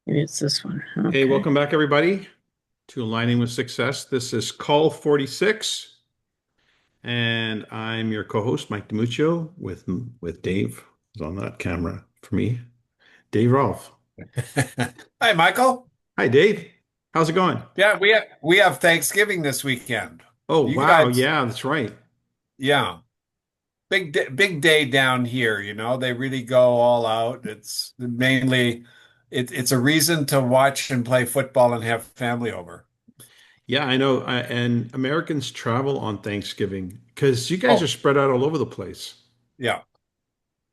Maybe it's this one. Hey, Okay. welcome back, everybody, to Aligning with Success. This is call 46, and I'm your co-host, Mike DiMuccio, with Dave, who's on that camera for me, Dave Rolfe. Hi, Michael. Hi, Dave. How's it going? Yeah, we have Thanksgiving this weekend. Oh, You wow. guys, Yeah, that's right. yeah, big day down here. They really go all out. It's mainly it's a reason to watch and play football and have family over. Yeah, I know. And Americans travel on Thanksgiving because you guys are Oh, spread out all over the place. yeah,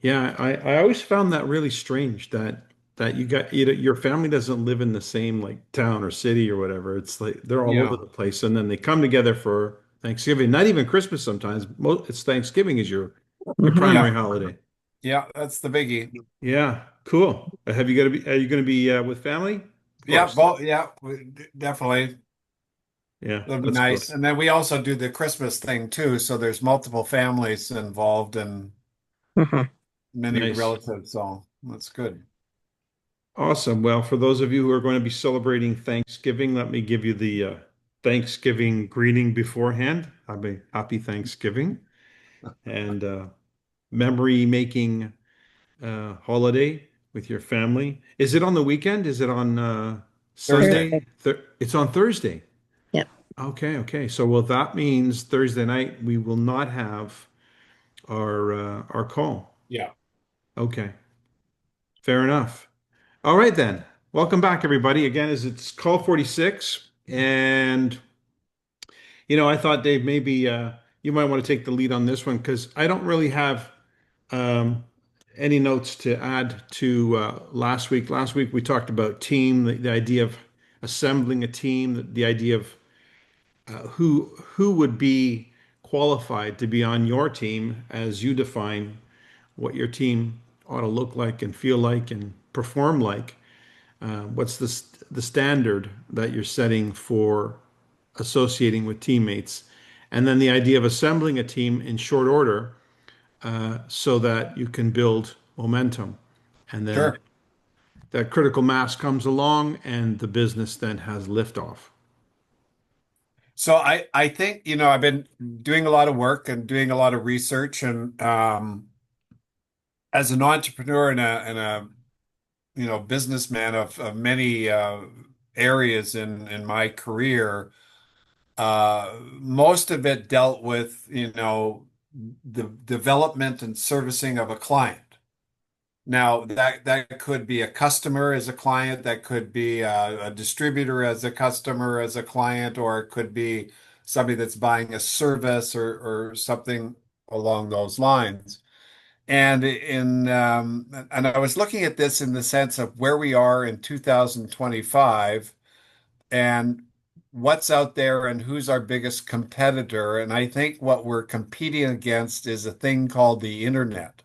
Yeah, I always found that really strange that your family doesn't live in the same like town or city or whatever. It's like they're all over yeah, the place, and then they come together for Thanksgiving. Not even Christmas sometimes. It's Thanksgiving is your Hmm. primary yeah, holiday. yeah. That's the biggie. Yeah, cool. Have you got to be? Are you going to be with family? Of Yeah, course. both. Yeah, definitely. Yeah, That'll be that's cool. nice. And then we also do the Christmas thing too. So there's multiple families involved and many Nice. relatives. So that's good. Awesome. Well, for those of you who are going to be celebrating Thanksgiving, let me give you the Thanksgiving greeting beforehand. Happy Thanksgiving and memory making holiday with your family. Is it on the weekend? Is it on Thursday. Sunday? It's on Thursday. Yep. Okay, okay. So, well, that means Thursday night we will not have our call. Yeah. Okay, fair enough. All right then. Welcome back, everybody. Again, as it's call 46, and I thought Dave maybe you might want to take the lead on this one because I don't really have um, any notes to add to last week. Last week we talked about team, the idea of assembling a team, the idea of who would be qualified to be on your team as you define what your team ought to look like and feel like and perform like. What's the standard that you're setting for associating with teammates? And then the idea of assembling a team in short order so that you can build momentum. And then Sure. that critical mass comes along and the business then has liftoff. So I think, I've been doing a lot of work and doing a lot of research and as an entrepreneur and a businessman of many areas in my career, most of it dealt with, the development and servicing of a client. Now, that could be a customer as a client, that could be a distributor as a customer as a client, or it could be somebody that's buying a service or something along those lines. And I was looking at this in the sense of where we are in 2025 and what's out there and who's our biggest competitor. And I think what we're competing against is a thing called the internet.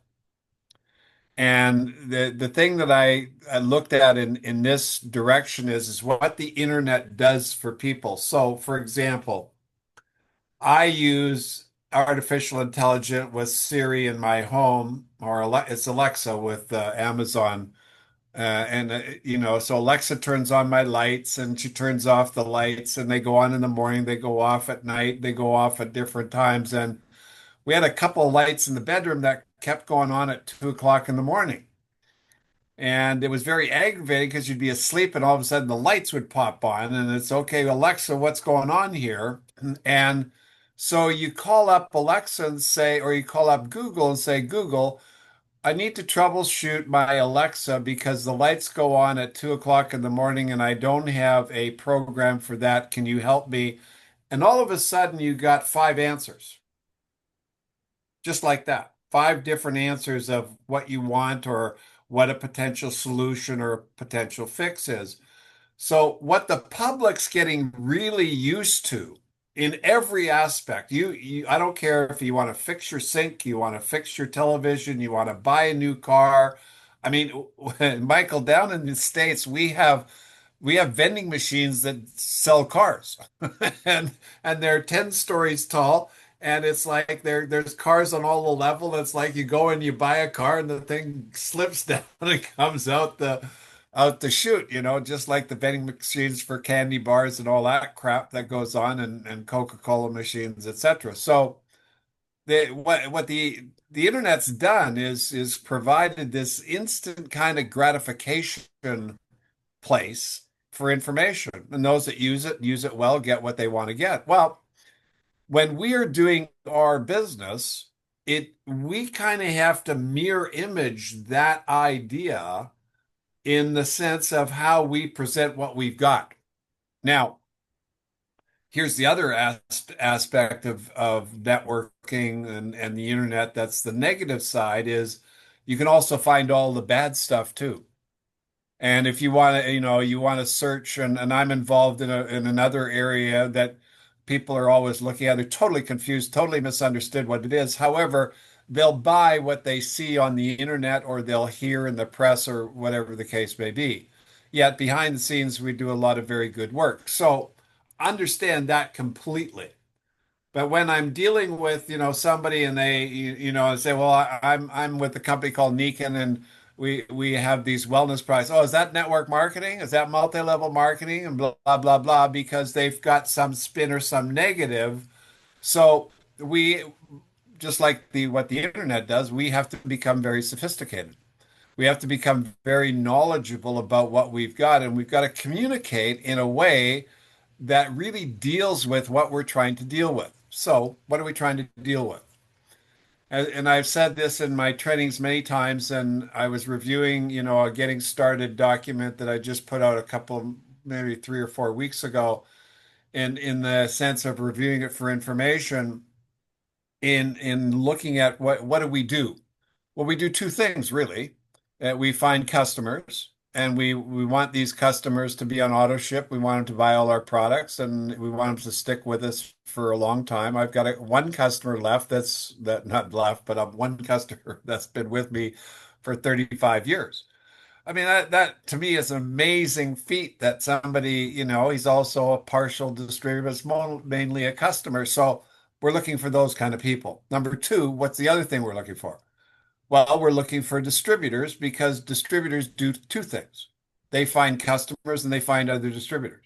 And the thing that I looked at in this direction is what the internet does for people. So, for example, I use artificial intelligence with Siri in my home, or it's Alexa with Amazon. So Alexa turns on my lights and she turns off the lights, and they go on in the morning, they go off at night, they go off at different times. And we had a couple of lights in the bedroom that kept going on at 2 o'clock in the morning. And it was very aggravating because you'd be asleep and all of a sudden the lights would pop on and it's okay, Alexa, what's going on here? And so you call up Alexa and say, or you call up Google and say, Google, I need to troubleshoot my Alexa because the lights go on at 2 o'clock in the morning and I don't have a program for that. Can you help me? And all of a sudden you got five answers, just like that. Five different answers of what you want or what a potential solution or a potential fix is. So what the public's getting really used to in every aspect, I don't care if you want to fix your sink, you want to fix your television, you want to buy a new car. I mean, Michael, down in the States, we have vending machines that sell cars and they're 10 stories tall. And it's like there's cars on all the level. It's like you go and you buy a car and the thing slips down and comes out out the chute, just like the vending machines for candy bars and all that crap that goes on, and Coca-Cola machines, etc. So what the internet's done is provided this instant kind of gratification place for information, and those that use it well, get what they want to get. Well, when we are doing our business, it we kind of have to mirror image that idea in the sense of how we present what we've got. Now, here's the other aspect of networking and the internet that's the negative side is you can also find all the bad stuff too. And if you want to, you want to search, and I'm involved in another area that people are always looking at. They're totally confused, totally misunderstood what it is. However, they'll buy what they see on the internet or they'll hear in the press or whatever the case may be. Yet behind the scenes, we do a lot of very good work. So understand that completely. But when I'm dealing with, somebody and they, say, well, I'm with a company called Nikin and we have these wellness products. Oh, is that network marketing? Is that multi-level marketing? And blah, blah, blah, blah, because they've got some spin or some negative. So we, just like what the internet does, we have to become very sophisticated. We have to become very knowledgeable about what we've got, and we've got to communicate in a way that really deals with what we're trying to deal with. So, what are we trying to deal with? And I've said this in my trainings many times, and I was reviewing, a getting started document that I just put out a couple, maybe 3 or 4 weeks ago, and in the sense of reviewing it for information, in looking at what do we do? Well, we do two things really. We find customers, and we want these customers to be on auto ship. We want them to buy all our products, and we want them to stick with us for a long time. I've got one customer left that not left, but one customer that's been with me for 35 years. I mean, that to me is an amazing feat that somebody, he's also a partial distributor, but it's mainly a customer. So we're looking for those kind of people. Number two, what's the other thing we're looking for? Well, we're looking for distributors because distributors do two things. They find customers and they find other distributors.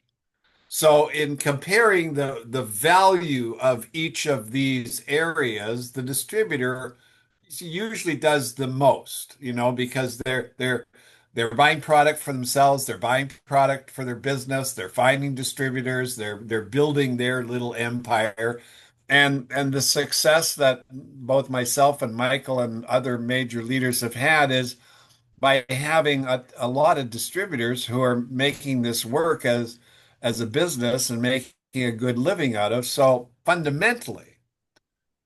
So in comparing the value of each of these areas, the distributor usually does the most, because they're buying product for themselves, they're buying product for their business, they're finding distributors, they're building their little empire. And the success that both myself and Michael and other major leaders have had is by having a lot of distributors who are making this work as a business and making a good living out of. So fundamentally,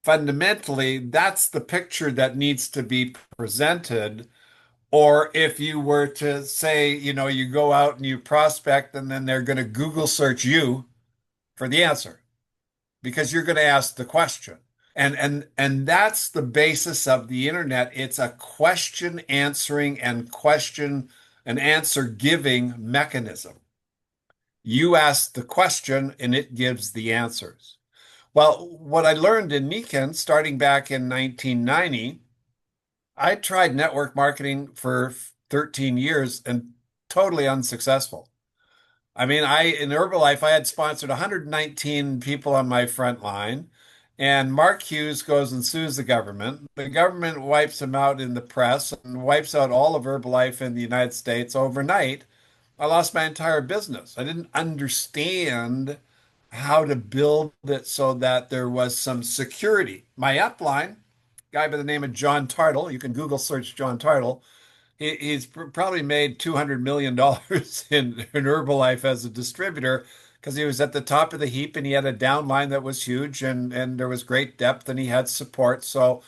that's the picture that needs to be presented. Or if you were to say, you go out and you prospect, and then they're going to Google search you for the answer because you're going to ask the question. And that's the basis of the internet. It's a question answering and question and answer giving mechanism. You ask the question and it gives the answers. Well, what I learned in Niken starting back in 1990, I tried network marketing for 13 years and totally unsuccessful. I mean, in Herbalife, I had sponsored 119 people on my front line, and Mark Hughes goes and sues the government. The government wipes him out in the press and wipes out all of Herbalife in the United States overnight. I lost my entire business. I didn't understand how to build it so that there was some security. My upline, guy by the name of John Tartle, you can Google search John Tartle. He's probably made $200 million in Herbalife as a distributor because he was at the top of the heap and he had a downline that was huge and there was great depth and he had support. So,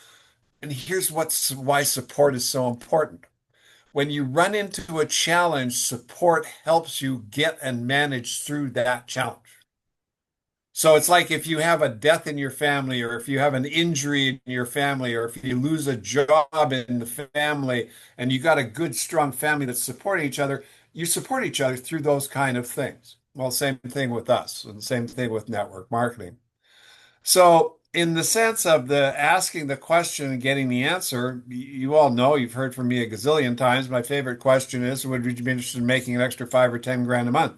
and here's why support is so important. When you run into a challenge, support helps you get and manage through that challenge. So it's like if you have a death in your family, or if you have an injury in your family, or if you lose a job in the family, and you got a good, strong family that's supporting each other, you support each other through those kind of things. Well, same thing with us, and same thing with network marketing. So in the sense of the asking the question and getting the answer, you all know, you've heard from me a gazillion times. My favorite question is, would you be interested in making an extra 5 or 10 grand a month?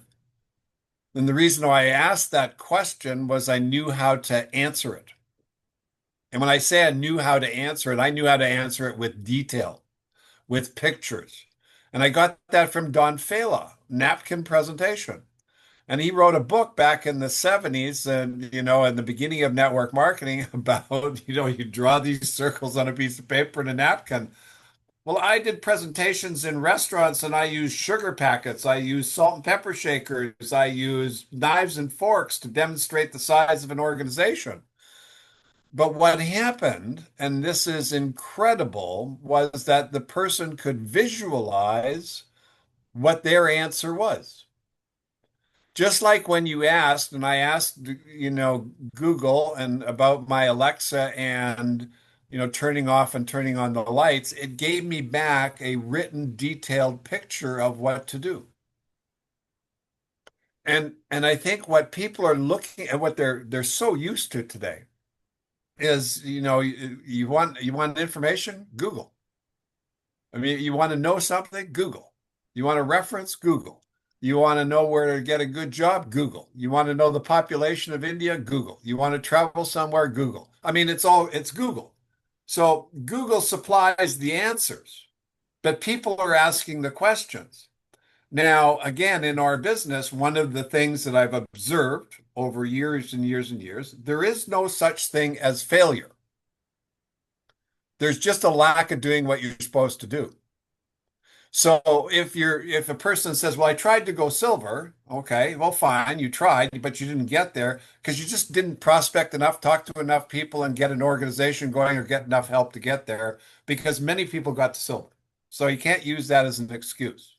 And the reason why I asked that question was I knew how to answer it. And when I say I knew how to answer it, I knew how to answer it with detail, with pictures. And I got that from Don Fela, Napkin Presentation. And he wrote a book back in the 70s and, in the beginning of network marketing about, you draw these circles on a piece of paper and a napkin. Well, I did presentations in restaurants and I used sugar packets. I used salt and pepper shakers. I used knives and forks to demonstrate the size of an organization. But what happened, and this is incredible, was that the person could visualize what their answer was. Just like when you asked, and I asked, Google and about my Alexa and, turning off and turning on the lights, it gave me back a written, detailed picture of what to do. And I think what people are looking at, what they're so used to today is, you want information, Google. I mean, you want to know something, Google. You want a reference, Google. You want to know where to get a good job, Google. You want to know the population of India, Google. You want to travel somewhere, Google. I mean, it's Google. So Google supplies the answers, but people are asking the questions. Now, again, in our business, one of the things that I've observed over years and years and years, there is no such thing as failure. There's just a lack of doing what you're supposed to do. So if a person says, "Well, I tried to go silver," okay, well, fine, you tried, but you didn't get there because you just didn't prospect enough, talk to enough people, and get an organization going or get enough help to get there because many people got to silver. So you can't use that as an excuse.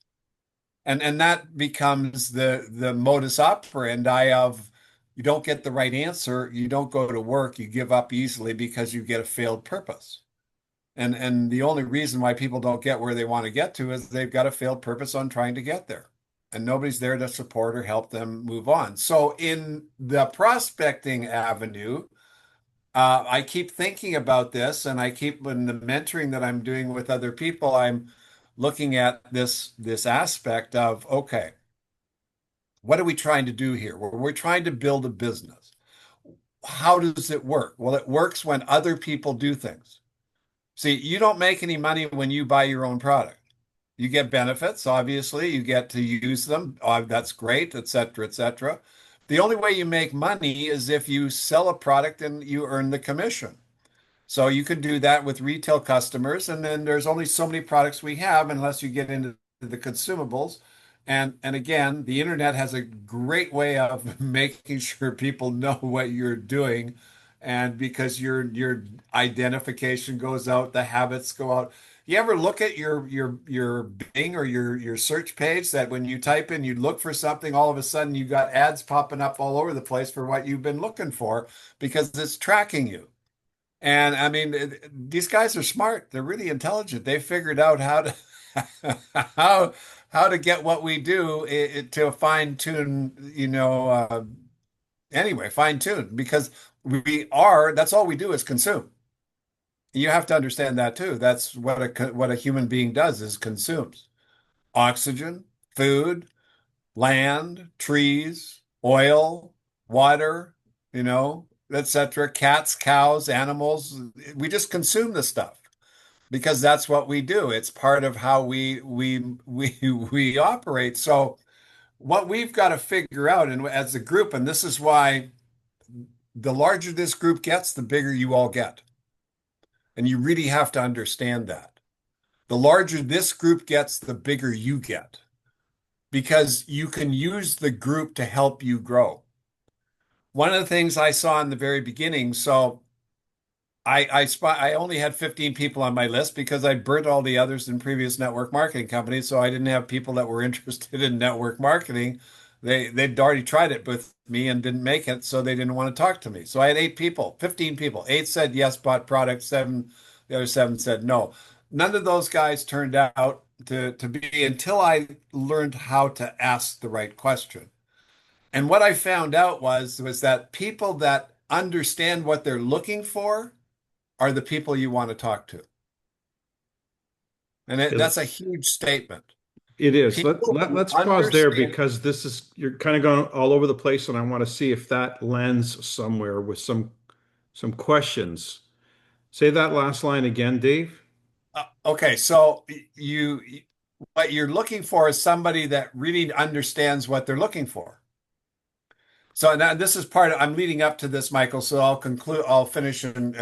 And that becomes the modus operandi of you don't get the right answer, you don't go to work, you give up easily because you get a failed purpose. And the only reason why people don't get where they want to get to is they've got a failed purpose on trying to get there. And nobody's there to support or help them move on. So in the prospecting avenue, I keep thinking about this, and I keep in the mentoring that I'm doing with other people, I'm looking at this aspect of, okay, what are we trying to do here? We're trying to build a business. How does it work? Well, it works when other people do things. See, you don't make any money when you buy your own product. You get benefits, obviously. You get to use them. That's great, et cetera, et cetera. The only way you make money is if you sell a product and you earn the commission. So you can do that with retail customers, and then there's only so many products we have unless you get into the consumables. And again, the internet has a great way of making sure people know what you're doing, and because your identification goes out, the habits go out. You ever look at your Bing or your search page that when you type in, you look for something, all of a sudden you got ads popping up all over the place for what you've been looking for because it's tracking you. And I mean, these guys are smart. They're really intelligent. They figured out how to how how to get what we do to fine tune, anyway, fine tune because that's all we do is consume. You have to understand that too. That's what a human being does is consumes oxygen, food, land, trees, oil, water, etc. Cats, cows, animals. We just consume the stuff because that's what we do. It's part of how we operate. So what we've got to figure out, and as a group, and this is why the larger this group gets, the bigger you all get. And you really have to understand that. The larger this group gets, the bigger you get because you can use the group to help you grow. One of the things I saw in the very beginning, so I only had 15 people on my list because I burnt all the others in previous network marketing companies, so I didn't have people that were interested in network marketing. They'd already tried it with me and didn't make it, so they didn't want to talk to me. So I had 8 people, 15 people. 8 said yes, bought product. 7, the other 7 said no. None of those guys turned out to be until I learned how to ask the right question. And what I found out was that people that understand what they're looking for are the people you want to talk to. And It, that's a huge statement. it is. People who Let's pause there understand. because this is, you're kind of going all over the place, and I want to see if that lands somewhere with some questions. Say that last line again, Dave. Okay, so what you're looking for is somebody that really understands what they're looking for. So now this is I'm leading up to this, Michael, so I'll finish and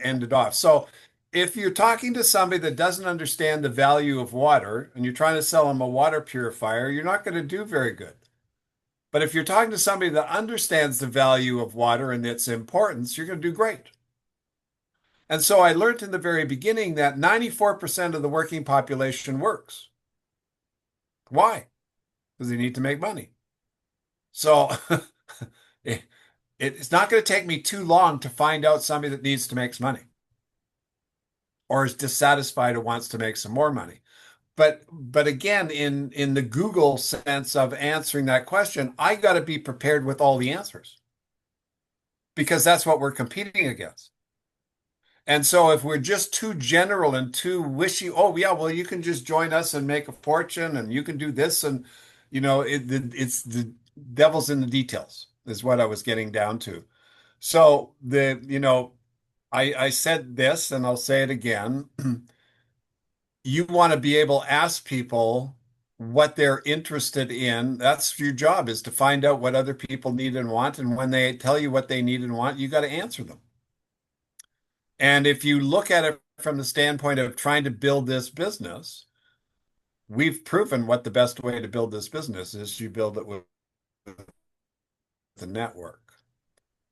end it off. So if you're talking to somebody that doesn't understand the value of water and you're trying to sell them a water purifier, you're not going to do very good. But if you're talking to somebody that understands the value of water and its importance, you're going to do great. And so I learned in the very beginning that 94% of the working population works. Why? Because they need to make money. So it's not going to take me too long to find out somebody that needs to make some money or is dissatisfied or wants to make some more money. But again, in the Google sense of answering that question, I got to be prepared with all the answers because that's what we're competing against. And so if we're just too general and too wishy, oh yeah, well you can just join us and make a fortune and you can do this and it's the devil's in the details is what I was getting down to. So I said this and I'll say it again. You want to be able to ask people what they're interested in. That's your job is to find out what other people need and want. And when they tell you what they need and want, you got to answer them. And if you look at it from the standpoint of trying to build this business, we've proven what the best way to build this business is you build it with the network.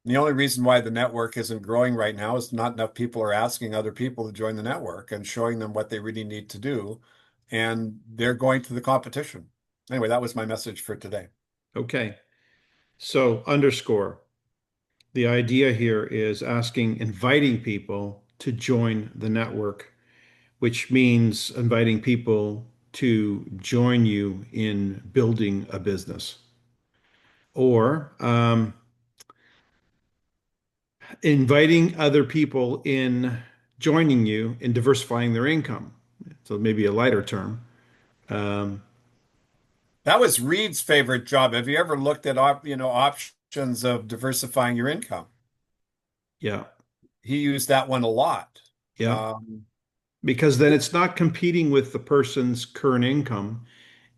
And the only reason why the network isn't growing right now is not enough people are asking other people to join the network and showing them what they really need to do. And they're going to the competition. Anyway, that was my message for today. Okay. So underscore. The idea here is inviting people to join the network, which means inviting people to join you in building a business or inviting other people in joining you in diversifying their income. So maybe a lighter term. Um, That was Reed's favorite job. Have you ever looked at options of diversifying your income? yeah, He used that one a lot. yeah. Um, Because then it's not competing with the person's current income.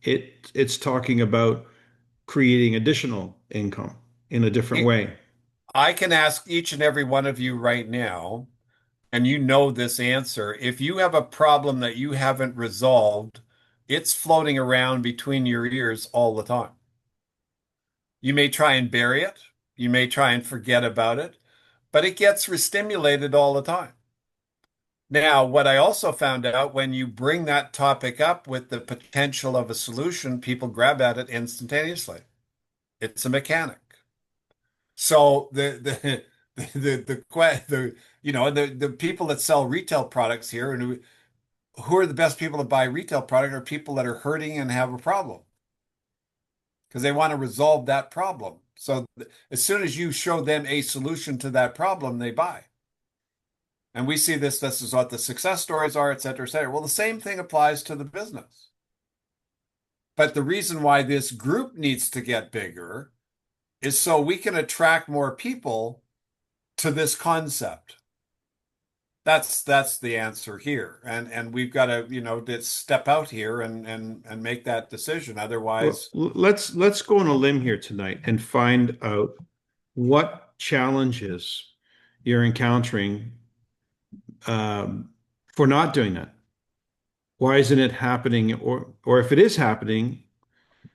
It's talking about creating additional income in a different way. I can ask each and every one of you right now, and you know this answer. If you have a problem that you haven't resolved, it's floating around between your ears all the time. You may try and bury it, you may try and forget about it, but it gets restimulated all the time. Now, what I also found out when you bring that topic up with the potential of a solution, people grab at it instantaneously. It's a mechanic. So the people that sell retail products here and who are the best people to buy retail product are people that are hurting and have a problem because they want to resolve that problem. So as soon as you show them a solution to that problem, they buy. And we see this is what the success stories are, et cetera, et cetera. Well, the same thing applies to the business. But the reason why this group needs to get bigger is so we can attract more people to this concept. That's the answer here. And we've got to, to step out here and make that decision. Well, Otherwise, let's go on a limb here tonight and find out what challenges you're encountering for not doing that. Why isn't it happening? Or if it is happening,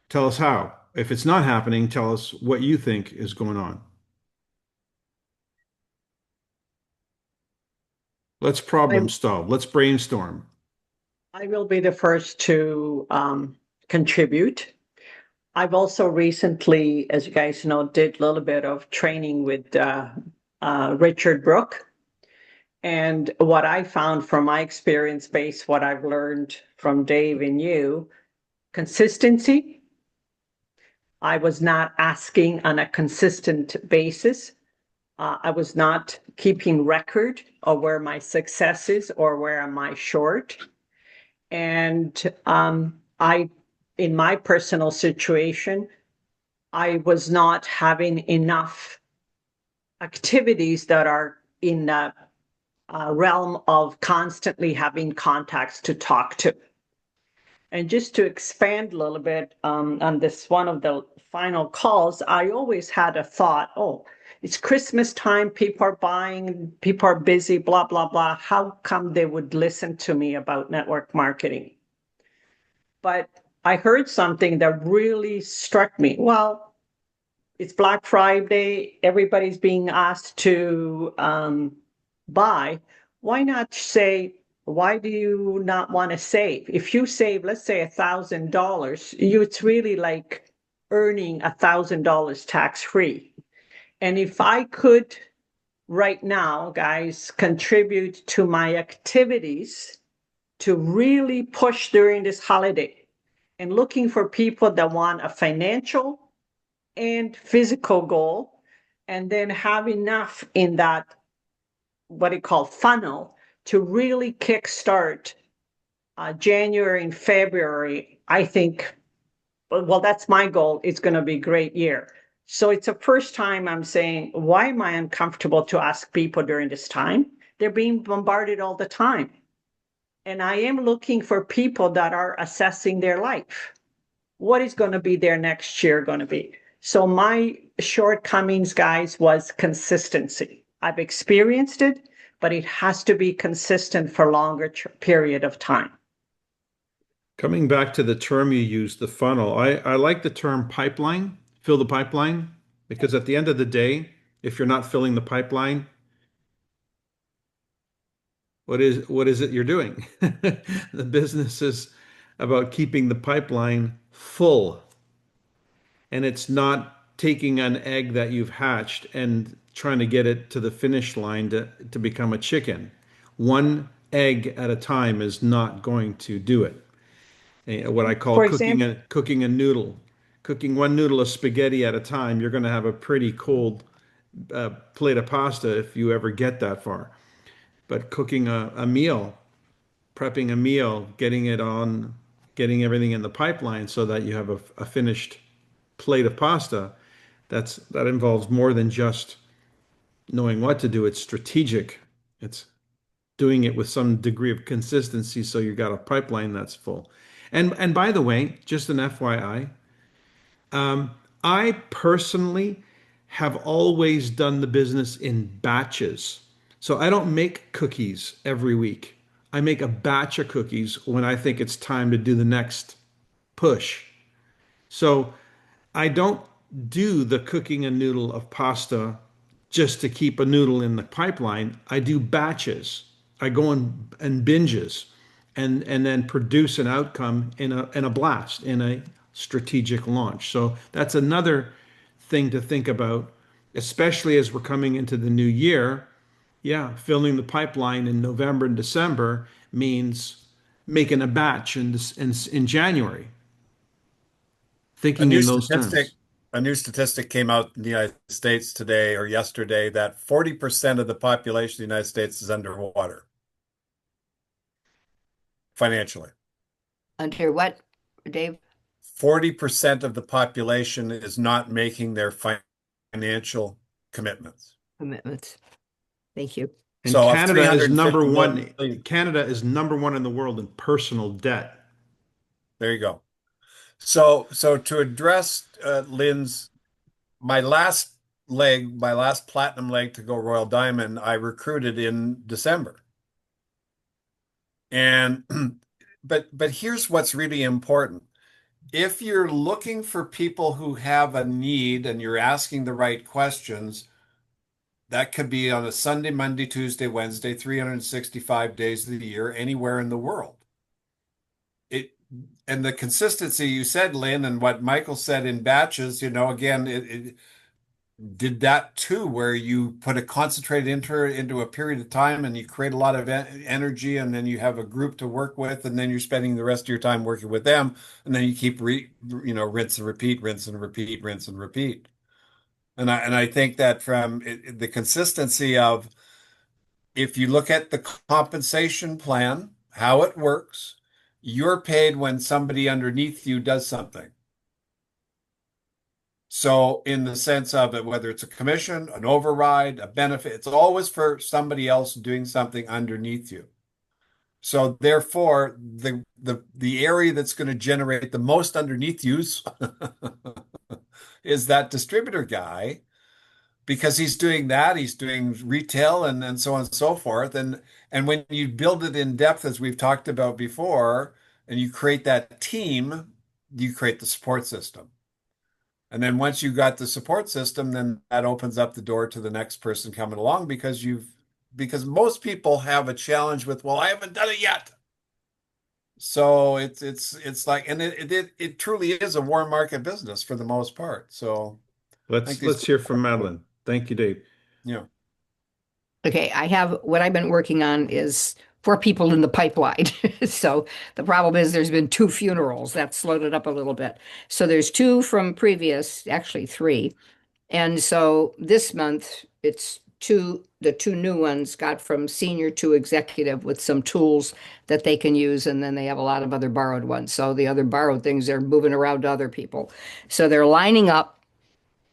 tell us how. If it's not happening, tell us what you think is going on. Let's problem I'm, solve. Let's brainstorm. I will be the first to contribute. I've also recently, as you guys know, did a little bit of training with Richard Brook. And what I found from my experience base, what I've learned from Dave and you, consistency. I was not asking on a consistent basis. I was not keeping record of where my success is or where am I short. And in my personal situation, I was not having enough activities that are in the realm of constantly having contacts to talk to. And just to expand a little bit on this one of the final calls, I always had a thought, oh, it's Christmas time, people are buying, people are busy, blah, blah, blah. How come they would listen to me about network marketing? But I heard something that really struck me. Well, it's Black Friday, everybody's being asked to buy. Why not say, why do you not want to save? If you save, let's say $1,000, it's really like earning $1,000 tax free. And if I could right now, guys, contribute to my activities to really push during this holiday and looking for people that want a financial and physical goal, and then have enough in that, what you call funnel, to really kickstart January and February. I think, well, that's my goal. It's going to be a great year. So it's the first time I'm saying, why am I uncomfortable to ask people during this time? They're being bombarded all the time. And I am looking for people that are assessing their life. What is going to be their next year going to be? So my shortcomings, guys, was consistency. I've experienced it, but it has to be consistent for a longer period of time. Coming back to the term you used, the funnel, I like the term pipeline, fill the pipeline, because at the end of the day, if you're not filling the pipeline, what is it you're doing? The business is about keeping the pipeline full. And it's not taking an egg that you've hatched and trying to get it to the finish line to become a chicken. One egg at a time is not going to do it. What I call For example, cooking a noodle. Cooking one noodle of spaghetti at a time, you're going to have a pretty cold plate of pasta if you ever get that far. But cooking a meal, prepping a meal, getting it on, getting everything in the pipeline so that you have a finished plate of pasta, that involves more than just knowing what to do. It's strategic. It's doing it with some degree of consistency so you got a pipeline that's full. And by the way, just an FYI, I personally have always done the business in batches. So I don't make cookies every week. I make a batch of cookies when I think it's time to do the next push. So I don't do the cooking a noodle of pasta just to keep a noodle in the pipeline. I do batches. I go and binges and then produce an outcome in a blast, in a strategic launch. So that's another thing to think about, especially as we're coming into the new year. Yeah, filling the pipeline in November and December means making a batch in January, A thinking new in those statistic, terms. a new statistic came out in the United States today or yesterday that 40% of the population of the United States is underwater financially. Under what, Dave? 40% of the population is not making their financial commitments. Commitments. Thank you. And So of Canada is 350 number one. million, Canada is number one in the world in personal debt. there you go. So to address Lynn's, my last my last platinum leg to go Royal Diamond, I recruited in December. And but here's what's really important. If you're looking for people who have a need and you're asking the right questions, that could be on a Sunday, Monday, Tuesday, Wednesday, 365 days of the year, anywhere in the world. It and the consistency you said, Lynn, and what Michael said in batches, again, it did that too, where you put a concentrated into a period of time and you create a lot of energy, and then you have a group to work with, and then you're spending the rest of your time working with them, and then you keep rinse and repeat, rinse and repeat, rinse and repeat. And I think that from the consistency of, if you look at the compensation plan, how it works, you're paid when somebody underneath you does something. So in the sense of it, whether it's a commission, an override, a benefit, it's always for somebody else doing something underneath you. So therefore, the area that's going to generate the most underneath use is that distributor guy, because he's doing that, he's doing retail and so on and so forth. And when you build it in depth, as we've talked about before, and you create that team, you create the support system. And then once you got the support system, then that opens up the door to the next person coming along, because most people have a challenge with, well, I haven't done it yet. So it's like, and it truly is a warm market business for the most part. So I think Let's hear from Madeline. Thank you, Dave. yeah. Okay, what I've been working on is 4 people in the pipeline. So the problem is there's been 2 funerals. That slowed it up a little bit. So there's 2 from previous, actually 3. And so this month it's the 2 new ones got from senior to executive with some tools that they can use. And then they have a lot of other borrowed ones. So the other borrowed things, they're moving around to other people. So they're lining up.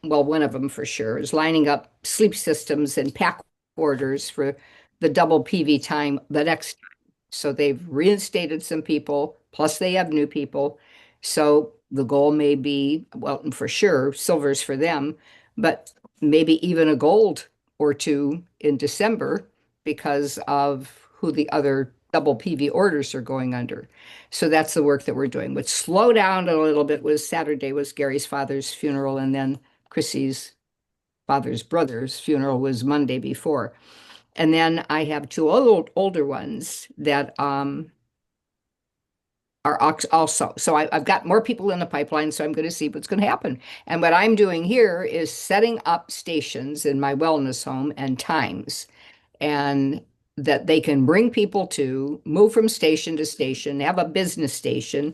Well, one of them for sure is lining up sleep systems and pack orders for the double PV time the next time. So they've reinstated some people, plus they have new people. So the goal may be, well, for sure, silver's for them, but maybe even a gold or 2 in December because of who the other double PV orders are going under. So that's the work that we're doing. What slowed down a little bit was Saturday was Gary's father's funeral, and then Chrissy's father's brother's funeral was Monday before. And then I have 2 older ones that are also. So I've got more people in the pipeline, so I'm going to see what's going to happen. And what I'm doing here is setting up stations in my wellness home and times, and that they can bring people to, move from station to station, have a business station,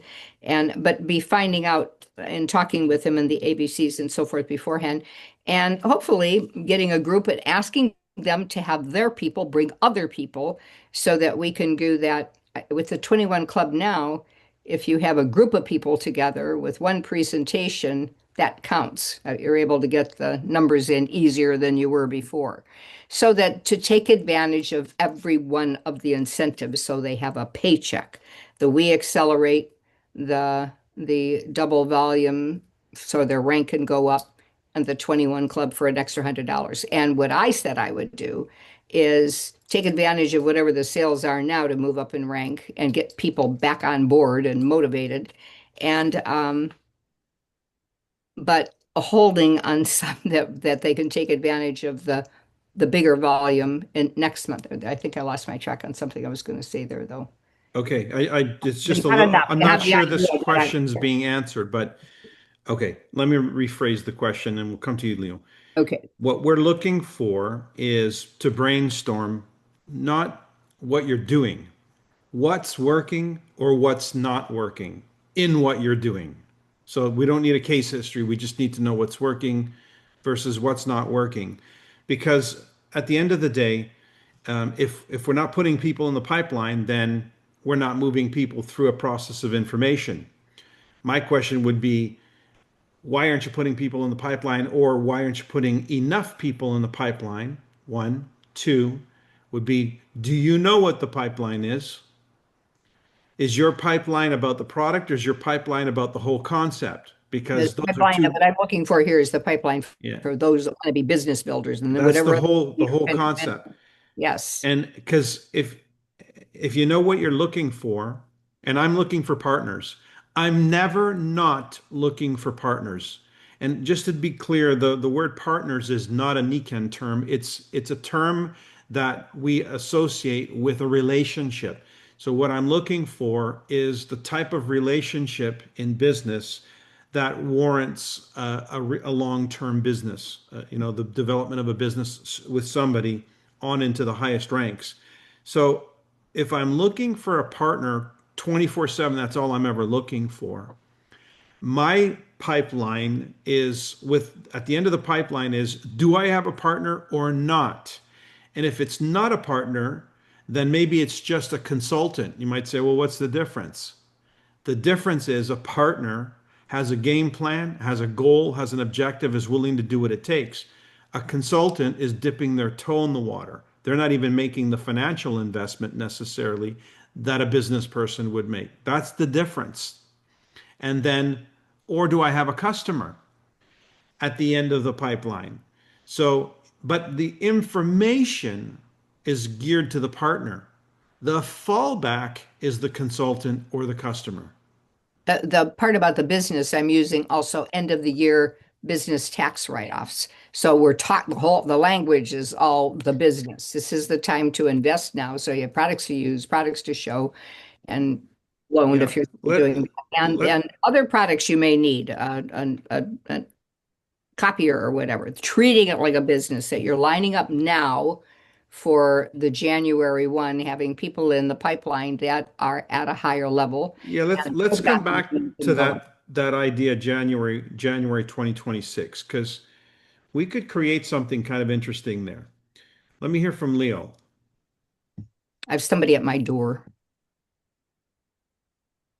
but be finding out and talking with them in the ABCs and so forth beforehand, and hopefully getting a group and asking them to have their people bring other people so that we can do that with the 21 Club now. If you have a group of people together with one presentation, that counts. You're able to get the numbers in easier than you were before. So that to take advantage of every one of the incentives so they have a paycheck. The We Accelerate, the double volume so their rank can go up, and the 21 Club for an extra $100. And what I said I would do is take advantage of whatever the sales are now to move up in rank and get people back on board and motivated. And but a holding on some that they can take advantage of the bigger volume in next month. I think I lost my track on something I was going to say there though. Okay, it's just a Not little, enough I'm to not have the sure this idea that question's being answered, but okay, let me rephrase the question and we'll come to you, Leo. Okay. What we're looking for is to brainstorm not what you're doing, what's working or what's not working in what you're doing. So we don't need a case history. We just need to know what's working versus what's not working. Because at the end of the day, if we're not putting people in the pipeline, then we're not moving people through a process of information. My question would be, why aren't you putting people in the pipeline, or why aren't you putting enough people in the pipeline? 1, 2 would be, do you know what the pipeline is? Is your pipeline about the product, or is your pipeline about the whole concept? The Because those are pipeline two, that I'm looking for here is the pipeline yeah, for those that want to be business builders, and then that's whatever. the whole concept. Yes. And because if you know what you're looking for, and I'm looking for partners, I'm never not looking for partners. And just to be clear, the word partners is not a Niken term. It's a term that we associate with a relationship. So what I'm looking for is the type of relationship in business that warrants a long-term business, the development of a business with somebody on into the highest ranks. So if I'm looking for a partner 24/7, that's all I'm ever looking for. My pipeline is at the end of the pipeline is, do I have a partner or not? And if it's not a partner, then maybe it's just a consultant. You might say, well, what's the difference? The difference is a partner has a game plan, has a goal, has an objective, is willing to do what it takes. A consultant is dipping their toe in the water. They're not even making the financial investment necessarily that a business person would make. That's the difference. And then, or do I have a customer at the end of the pipeline? So, but the information is geared to the partner. The fallback is the consultant or the customer. The part about the business, I'm using also end of the year business tax write-offs. So we're taught the language is all the business. This is the time to invest now. So you have products to use, products to show, and loaned Yeah. if you're Let- doing that. And other products you may need, a copier or whatever, treating it like a business that you're lining up now for the January 1, having people in the pipeline that are at a higher level. Yeah, let's come back to that idea January 2026, because we could create something kind of interesting there. Let me hear from Leo. I have somebody at my door.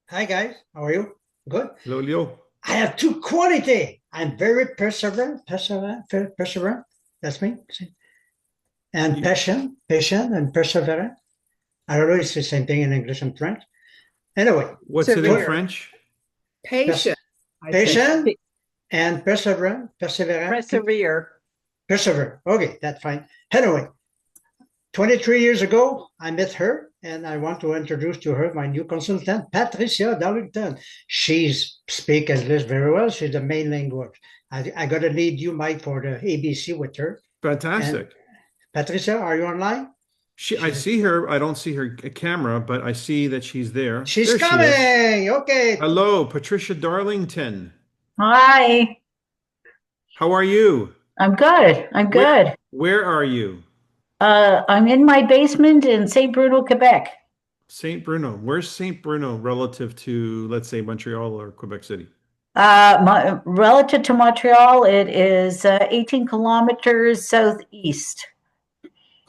Hi guys, how are you? Good. Hello, Leo. I have two quality. I'm very perseverant. That's me. See? And patient and perseverant. I don't know if it's the same thing in English and French. Anyway, What's it in Severe. French? Patient. patient and perseverant. Persevere. Persevere. Okay, that's fine. Anyway, 23 years ago, I met her and I want to introduce to her my new consultant, Patricia Darlington. She's speak English very well. She's the main language. I got to lead you, Mike, for the ABC with her. Fantastic. Patricia, are you online? I see her. I don't see her camera, but I see that she's there. She's There she is. coming. Okay. Hello, Patricia Darlington. Hi, How are you? I'm good. I'm good. Where are you? I'm in my basement in St. Bruno, Quebec. St. Bruno. Where's St. Bruno relative to, let's say, Montreal or Quebec City? Relative to Montreal, it is 18 kilometers southeast.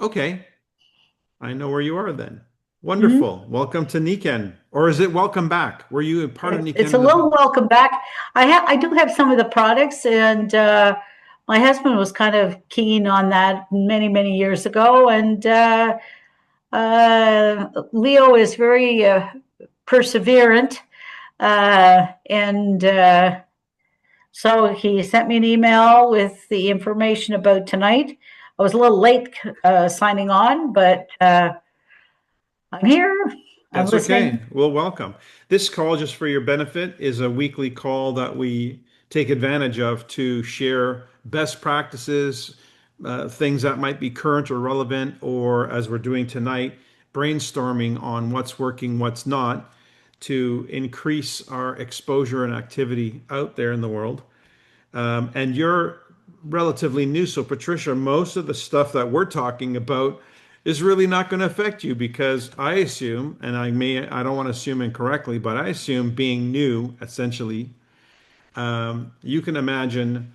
Okay. I know where you are then. Wonderful. Welcome to Niken. Or is it welcome back? Were you a part of Niken? It's a little welcome back. I do have some of the products, and my husband was kind of keen on that many, many years ago. And Leo is very perseverant. So he sent me an email with the information about tonight. I was a little late signing on, but I'm here. I'm That's listening. okay. Well, welcome. This call, just for your benefit, is a weekly call that we take advantage of to share best practices, things that might be current or relevant, or as we're doing tonight, brainstorming on what's working, what's not, to increase our exposure and activity out there in the world. And you're relatively new. So, Patricia, most of the stuff that we're talking about is really not going to affect you, because I assume, and I don't want to assume incorrectly, but I assume being new, essentially, you can imagine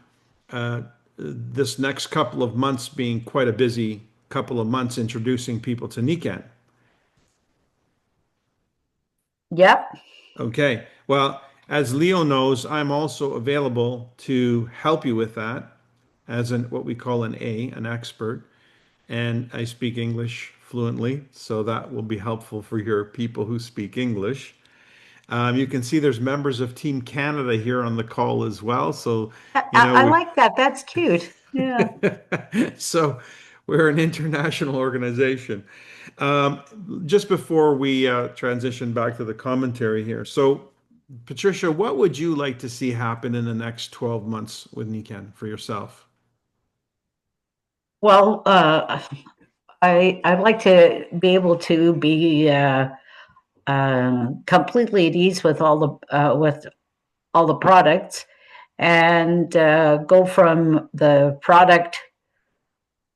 this next couple of months being quite a busy couple of months introducing people to Niken. Yep. Okay. Well, as Leo knows, I'm also available to help you with that as what we call an expert. And I speak English fluently, so that will be helpful for your people who speak English. You can see there's members of Team Canada here on the call as well. So, I like that. That's cute. Yeah. so we're an international organization. Just before we transition back to the commentary here. So, Patricia, what would you like to see happen in the next 12 months with Niken for yourself? Well, I'd like to be able to be completely at ease with all the products, and go from the product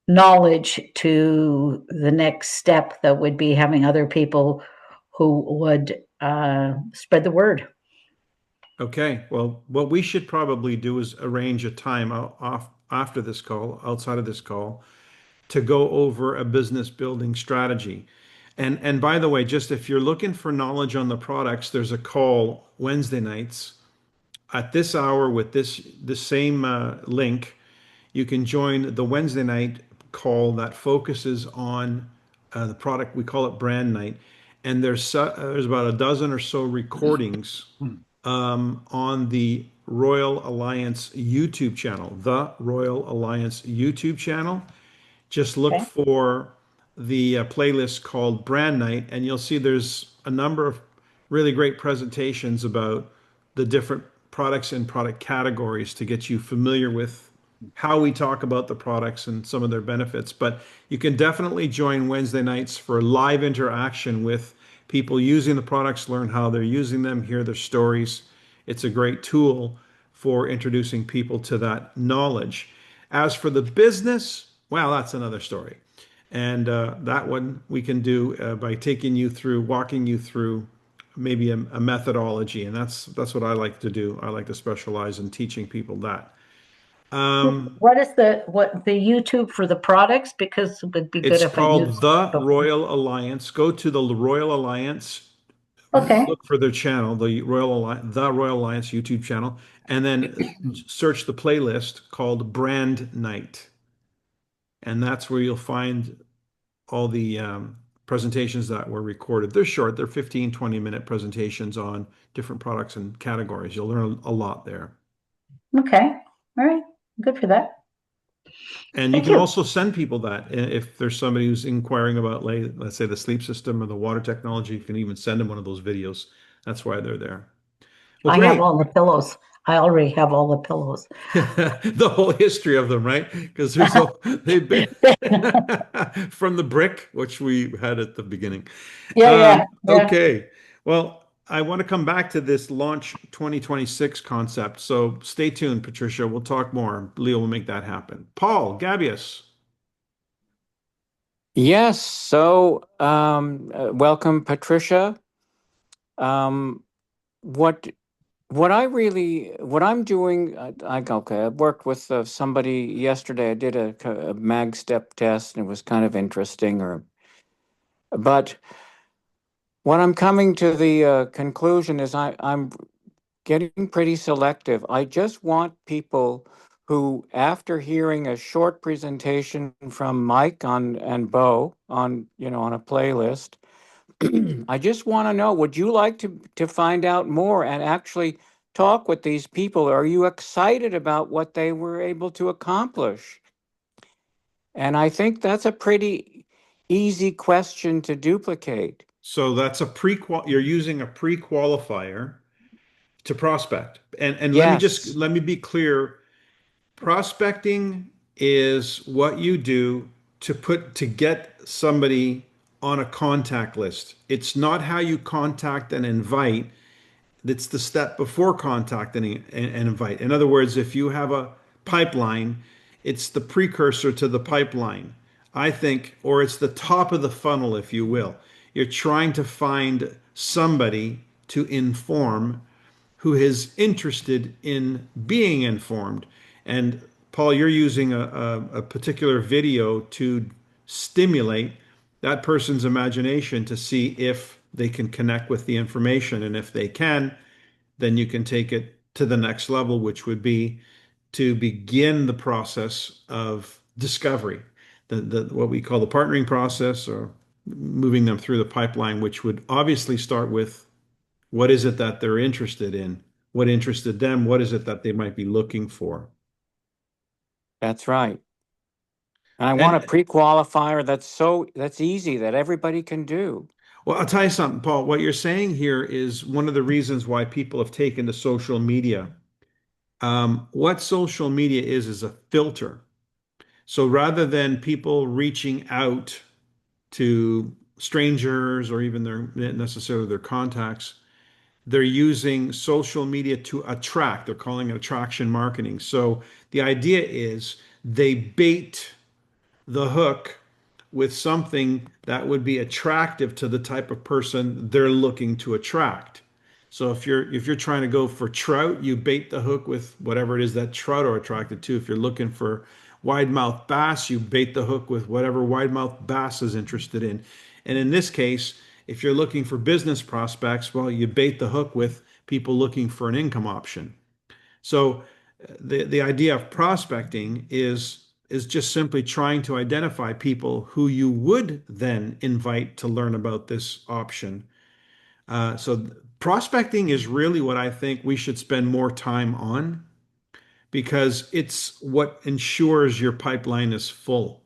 knowledge to the next step that would be having other people who would spread the word. Okay. Well, what we should probably do is arrange a time off after this call, outside of this call, to go over a business building strategy. And by the way, just if you're looking for knowledge on the products, there's a call Wednesday nights at this hour with the same link. You can join the Wednesday night call that focuses on the product. We call it brand night, and there's about a dozen or so recordings on the Royal Alliance YouTube channel, the Royal Alliance YouTube channel. Just look Okay. for the playlist called Brand Night, and you'll see there's a number of really great presentations about the different products and product categories to get you familiar with how we talk about the products and some of their benefits. But you can definitely join Wednesday nights for live interaction with people using the products, learn how they're using them, hear their stories. It's a great tool for introducing people to that knowledge. As for the business, well, that's another story. And that one we can do by taking you through, walking you through maybe a methodology. And that's what I like to do. I like to specialize in teaching people that. What is the YouTube for the products? Because it would be good It's if I knew. called The Royal Alliance. Go to the Royal Alliance, Okay. look for their channel, the Royal Alliance YouTube channel, and then search the playlist called Brand Night. And that's where you'll find all the presentations that were recorded. They're short, they're 15, 20-minute presentations on different products and categories. You'll learn a lot there. Okay. All right. Good for that. And you Thank can you. also send people that if there's somebody who's inquiring about, let's say, the sleep system or the water technology, you can even send them one of those videos. That's why they're there. Well, I have great. all the pillows. I already have all the pillows. The whole history of them, right? Because they've been from the brick, which we had at the beginning. Yeah. Okay. Well, I want to come back to this launch 2026 concept. So stay tuned, Patricia. We'll talk more. Leo will make that happen. Paul Gabius. Yes, so welcome, Patricia. Um, what what I'm doing, okay, I worked with somebody yesterday. I did a mag step test, and it was kind of interesting. But what I'm coming to the conclusion is I'm getting pretty selective. I just want people who, after hearing a short presentation from Mike and Bo on, on a playlist, I just want to know, would you like to find out more and actually talk with these people? Are you excited about what they were able to accomplish? And I think that's a pretty easy question to duplicate. So that's you're using a pre-qualifier to prospect. And Yes, let me be clear. Prospecting is what you do to get somebody on a contact list. It's not how you contact and invite. It's the step before contact and invite. In other words, if you have a pipeline, it's the precursor to the pipeline, I think, or it's the top of the funnel, if you will. You're trying to find somebody to inform who is interested in being informed. And Paul, you're using a particular video to stimulate that person's imagination to see if they can connect with the information. And if they can, then you can take it to the next level, which would be to begin the process of discovery, what we call the partnering process, or moving them through the pipeline, which would obviously start with what is it that they're interested in? What interested them? What is it that they might be looking for? that's right. And I want a And pre-qualifier that's easy, that everybody can do. well, I'll tell you something, Paul. What you're saying here is one of the reasons why people have taken to social media. What social media is a filter. So rather than people reaching out to strangers or even necessarily their contacts, they're using social media to attract. They're calling it attraction marketing. So the idea is they bait the hook with something that would be attractive to the type of person they're looking to attract. So if you're trying to go for trout, you bait the hook with whatever it is that trout are attracted to. If you're looking for wide mouth bass, you bait the hook with whatever wide mouth bass is interested in. And in this case, if you're looking for business prospects, well, you bait the hook with people looking for an income option. So the idea of prospecting is just simply trying to identify people who you would then invite to learn about this option. So prospecting is really what I think we should spend more time on because it's what ensures your pipeline is full.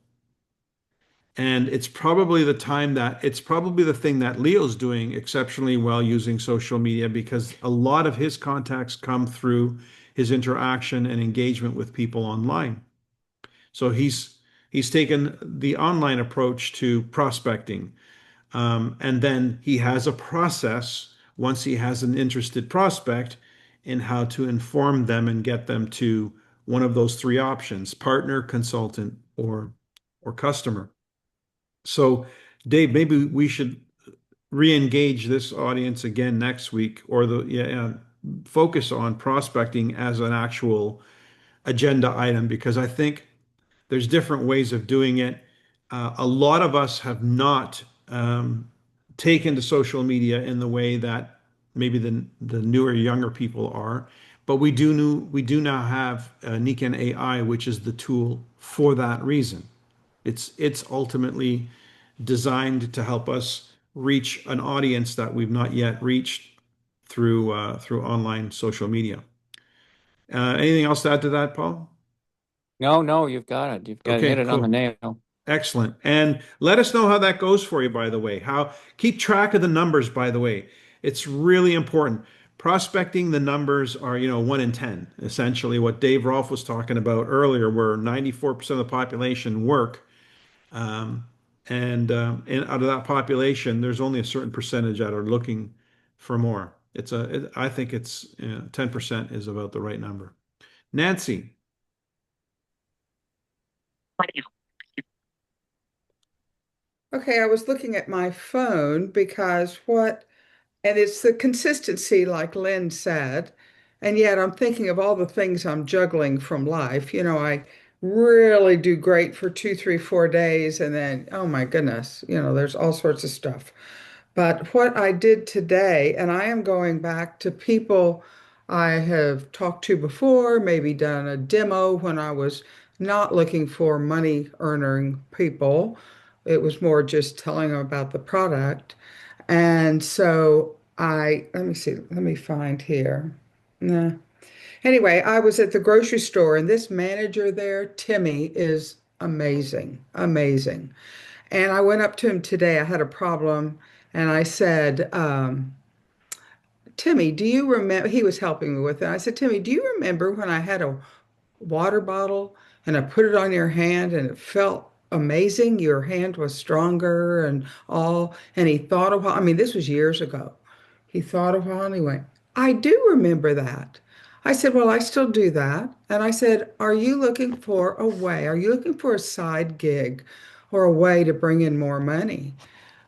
And it's probably the thing that Leo's doing exceptionally well using social media because a lot of his contacts come through his interaction and engagement with people online. So he's taken the online approach to prospecting. And then he has a process once he has an interested prospect in how to inform them and get them to one of those three options: partner, consultant, or customer. So, Dave, maybe we should re-engage this audience again next week, or focus on prospecting as an actual agenda item because I think there's different ways of doing it. A lot of us have not taken to social media in the way that maybe the newer, younger people are, but we do now have Niken AI, which is the tool for that reason. It's ultimately designed to help us reach an audience that we've not yet reached through online social media. Anything else to add to that, Paul? No, you've got it. You've got Okay, hit it on the cool. nail. Excellent. And let us know how that goes for you, by the way. Keep track of the numbers, by the way. It's really important. Prospecting, the numbers are, 1 in 10, essentially what Dave Rolfe was talking about earlier, where 94% of the population work. And out of that population, there's only a certain percentage that are looking for more. I think it's 10% is about the right number. Nancy. Okay, I was looking at my phone because and it's the consistency, like Lynn said, and yet I'm thinking of all the things I'm juggling from life. I really do great for 2, 3, 4 days, and then, oh my goodness, there's all sorts of stuff. But what I did today, and I am going back to people I have talked to before, maybe done a demo when I was not looking for money earning people. It was more just telling them about the product. And so let me see, let me find here. Nah. Anyway, I was at the grocery store and this manager there, Timmy, is amazing, amazing. And I went up to him today. I had a problem and I said, Timmy, do you remember? He was helping me with it. I said, Timmy, do you remember when I had a water bottle and I put it on your hand and it felt amazing? Your hand was stronger and all. And he thought a while. I mean, this was years ago. He thought a while and he went, I do remember that. I said, well, I still do that. And I said, are you looking for a way? Are you looking for a side gig or a way to bring in more money?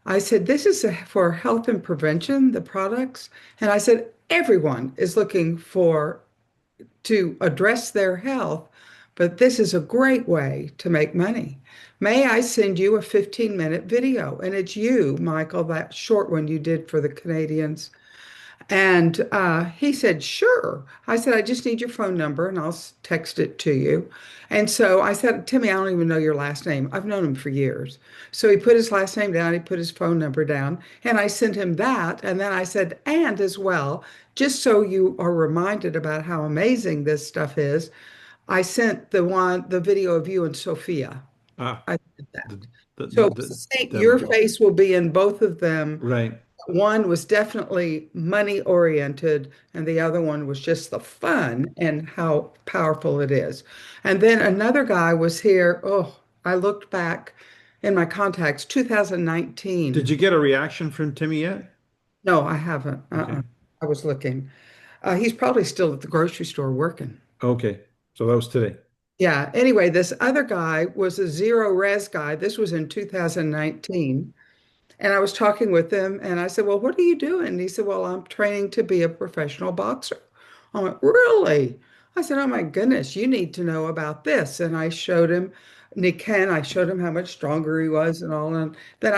I said, this is for health and prevention, the products. And I said, everyone is looking to address their health, but this is a great way to make money. May I send you a 15-minute video? And it's you, Michael, that short one you did for the Canadians. And he said, sure. I said, I just need your phone number and I'll text it to you. And so I said, Timmy, I don't even know your last name. I've known him for years. So he put his last name down, he put his phone number down, and I sent him that. And then I said, and as well, just so you are reminded about how amazing this stuff is, I sent the video of you and Sophia. Ah, I did that. the So your demo. face will be in both of them. Right. One was definitely money oriented, and the other one was just the fun and how powerful it is. And then another guy was here. Oh, I looked back in my contacts, 2019. Did you get a reaction from Timmy yet? No, I haven't. Okay. I was looking. He's probably still at the grocery store working. Okay. So that was today. Yeah. Anyway, this other guy was a zero res guy. This was in 2019. And I was talking with him and I said, well, what are you doing? And he said, well, I'm training to be a professional boxer. I went, really? I said, oh my goodness, you need to know about this. And I showed him Nick Ken, I showed him how much stronger he was and all. And then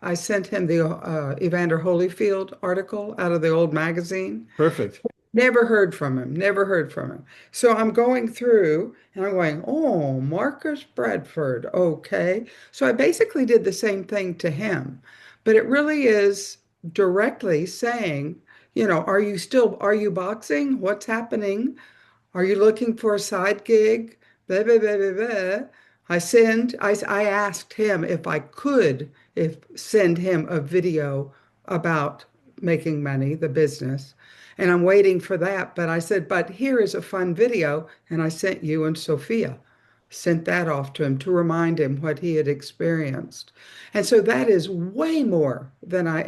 I sent him the Evander Holyfield article out of the old magazine. Perfect. Never heard from him, never heard from him. So I'm going through and I'm going, oh, Marcus Bradford, okay. So I basically did the same thing to him, but it really is directly saying, are you boxing? What's happening? Are you looking for a side gig? Blah, blah, blah, blah, blah. I asked him if I could send him a video about making money, the business. And I'm waiting for that. But I said, but here is a fun video. And I sent you and Sophia, sent that off to him to remind him what he had experienced. And so that is way more than I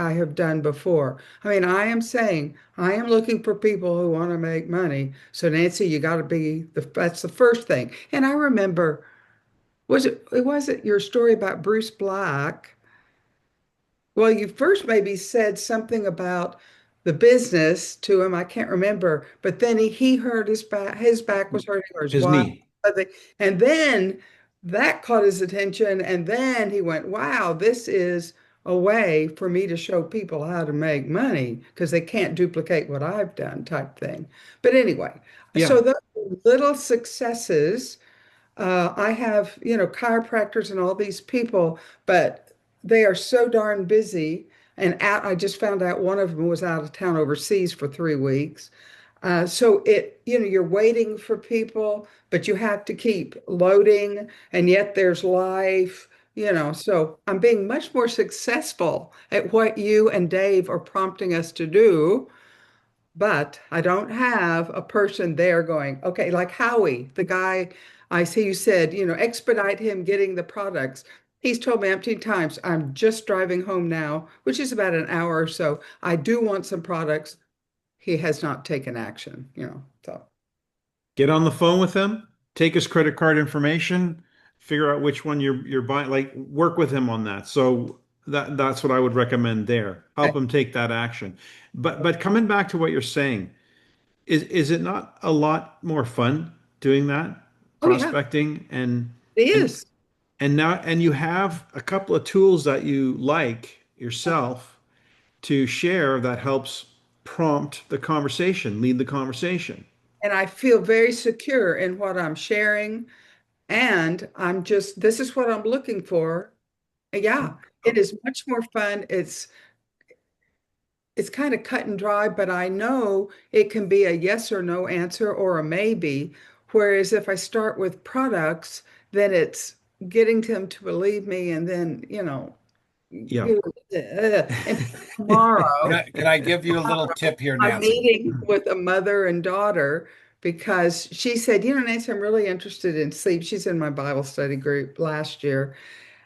have done before. I mean, I am saying I am looking for people who want to make money. So Nancy, you got to that's the first thing. And I remember, was it your story about Bruce Black? Well, you first maybe said something about the business to him. I can't remember, but then he hurt his back was hurting, or his His wife. knee. And then that caught his attention. And then he went, wow, this is a way for me to show people how to make money because they can't duplicate what I've done, type thing. But anyway, Yeah. so those little successes, I have, chiropractors and all these people, but they are so darn busy. And I just found out one of them was out of town overseas for 3 weeks. So you're waiting for people, but you have to keep loading, and yet there's life, So I'm being much more successful at what you and Dave are prompting us to do, but I don't have a person there going, okay, like Howie, the guy I see you said, expedite him getting the products. He's told me empty times, I'm just driving home now, which is about an hour or so. I do want some products. He has not taken action, so. Get on the phone with him, take his credit card information, figure out which one you're buying, like work with him on that. So that's what I would recommend there. Help him take that action. But coming back to what you're saying, is it not a lot more fun doing that? Oh, yeah, Prospecting it is. and you have a couple of tools that you like yourself to share that helps prompt the conversation, lead the conversation. And I feel very secure in what I'm sharing. And this is what I'm looking for. Yeah, it is much more fun. It's kind of cut and dry, but I know it can be a yes or no answer or a maybe. Whereas if I start with products, then it's getting them to believe me, and then, Yeah. and tomorrow. Can I give you a little tip here, I'm Nancy? meeting with a mother and daughter because she said, Nancy, I'm really interested in sleep. She's in my Bible study group last year.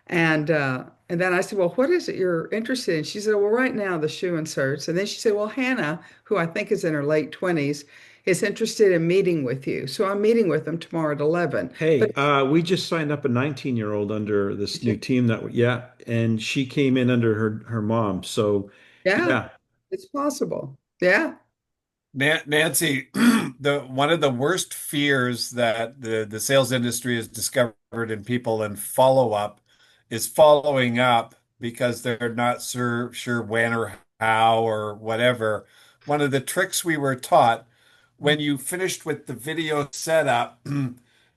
And then I said, well, what is it you're interested in? She said, well, right now the shoe inserts. And then she said, well, Hannah, who I think is in her late 20s, is interested in meeting with you. So I'm meeting with them tomorrow at 11. Hey, we just signed up a 19-year-old under this new team yeah, and she came in under her mom. So Yeah, yeah, it's possible. Yeah. Nancy, one of the worst fears that the sales industry has discovered in people and follow up is following up because they're not sure when or how or whatever. One of the tricks we were taught when you finished with the video setup,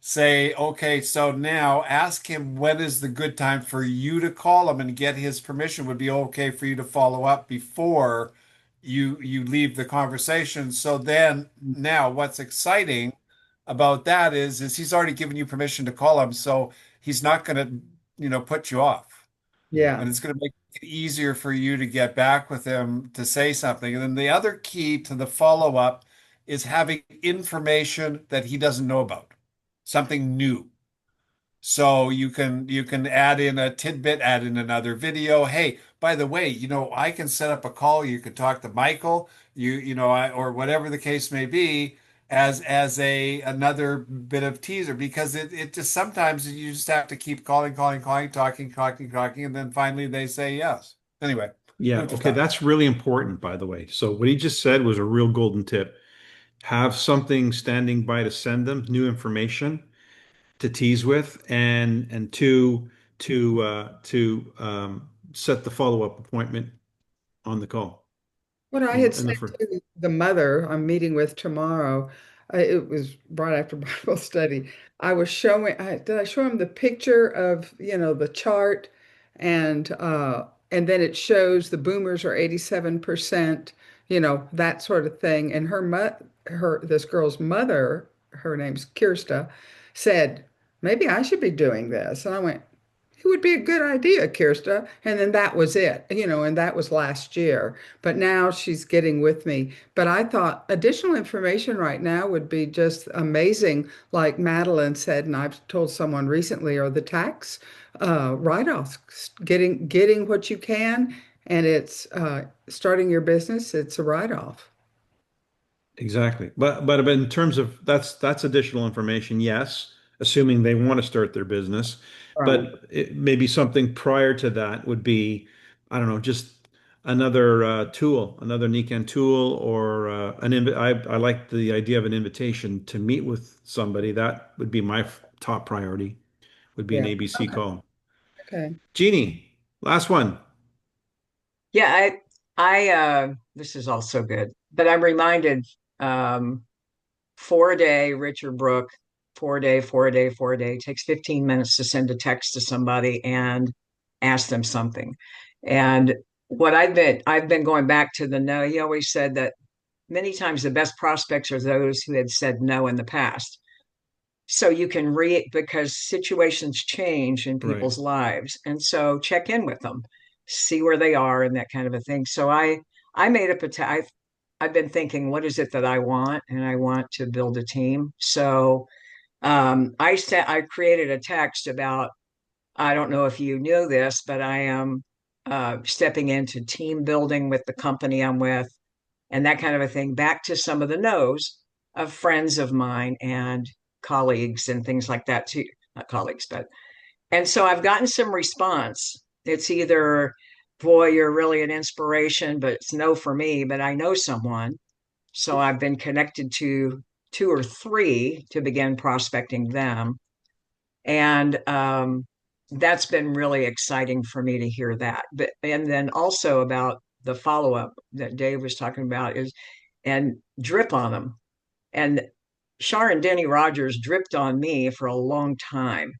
say, okay, so now ask him when is the good time for you to call him and get his permission. Would be okay for you to follow up before you leave the conversation. So then now what's exciting about that is he's already given you permission to call him, so he's not going to, put you off. Yeah. And it's going to make it easier for you to get back with him to say something. And then the other key to the follow-up is having information that he doesn't know about, something new. So you can add in a tidbit, add in another video. Hey, by the way, I can set up a call. You can talk to Michael, or whatever the case may be, as a another bit of teaser, because it just sometimes you just have to keep calling, talking, and then finally they say yes. Anyway, Yeah, food for okay, thought. that's really important, by the way. So what he just said was a real golden tip. Have something standing by to send them new information to tease with, and two to set the follow-up appointment on the call. What I On had in the said first. to the mother I'm meeting with tomorrow, it was right after Bible study. Did I show him the picture of, the chart and then it shows the boomers are 87%, that sort of thing. And this girl's mother, her name's Kirsta, said, maybe I should be doing this. And I went, it would be a good idea, Kirsta. And then that was it, and that was last year. But now she's getting with me. But I thought additional information right now would be just amazing. Like Madeline said, and I've told someone recently, are the tax write-offs, getting what you can, and it's starting your business, it's a write-off. Exactly. But in terms of that's additional information, yes, assuming they want to start their business. Right. But maybe something prior to that would be, I don't know, just another tool, another Nikan tool, or I like the idea of an invitation to meet with somebody. That would be my top priority, would be an Yeah. ABC Okay. call. Okay. Jeannie, last one. Yeah, this is also good, but I'm reminded, um, 4 a day, Richard Brook, 4 a day, 4 a day, 4 a day, takes 15 minutes to send a text to somebody and ask them something. And I've been going back to the no. He always said that many times the best prospects are those who had said no in the past. So you can because situations change in Right. people's lives. And so check in with them, see where they are and that kind of a thing. So I made up I've been thinking, what is it that I want? And I want to build a team. So I created a text about, I don't know if you knew this, but I am stepping into team building with the company I'm with and that kind of a thing, back to some of the no's of friends of mine and colleagues and things like that too. Not colleagues, but and so I've gotten some response. It's either, boy, you're really an inspiration, but it's no for me, but I know someone. So I've been connected to two or three to begin prospecting them. And that's been really exciting for me to hear that. But and then also about the follow up that Dave was talking about is and drip on them. And Shar and Denny Rogers dripped on me for a long time.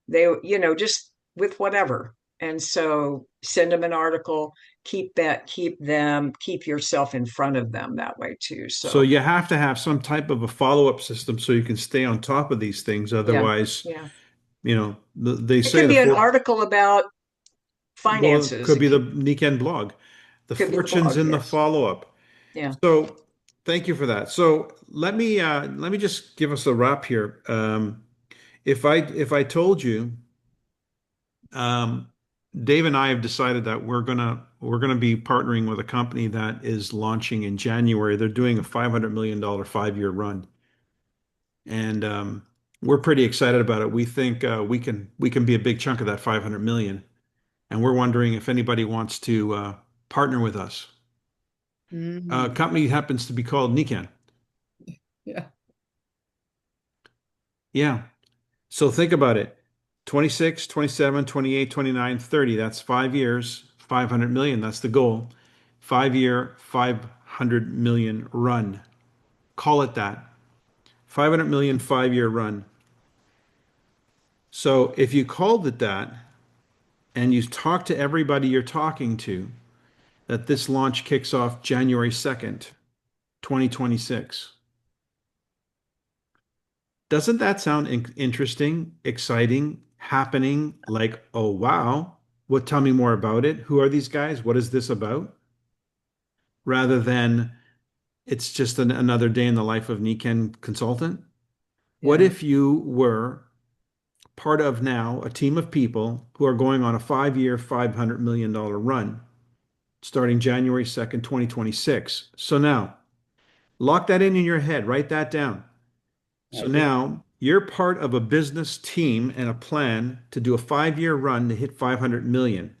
They, just with whatever. And so send them an article, keep yourself in front of them that way too. So So you have to have some type of a follow-up system so you can stay on top of these things. yeah, Otherwise, yeah. they It say can the be an four, article about well, it finances. could be the Niken blog, the Could be the fortunes blog, in the yes. follow-up. Yeah. So thank you for that. So let me just give us a wrap here. If I told you, um, Dave and I have decided that we're gonna be partnering with a company that is launching in January. They're doing a $500 million 5-year run. And we're pretty excited about it. We think we can be a big chunk of that 500 million, and we're wondering if anybody wants to partner with us. Mhm. Company happens to be called Nikan. Yeah. Yeah. So think about it. 26, 27, 28, 29, 30. That's 5 years, 500 million. That's the goal. 5-year, 500 million run. Call it that. 500 million 5-year run. So if you called it that, and you talk to everybody you're talking to, that this launch kicks off January 2nd, 2026. Doesn't that sound interesting, exciting, happening? Like, oh, wow. What, tell me more about it. Who are these guys? What is this about? Rather than it's just another day in the life of Niken Consultant. What Yeah. if you were part of now a team of people who are going on a 5-year, $500 million run? Starting January 2nd, 2026. So now, Lock that in your head. Write that down. So now you're part of a business team and a plan to do a 5-year run to hit 500 million.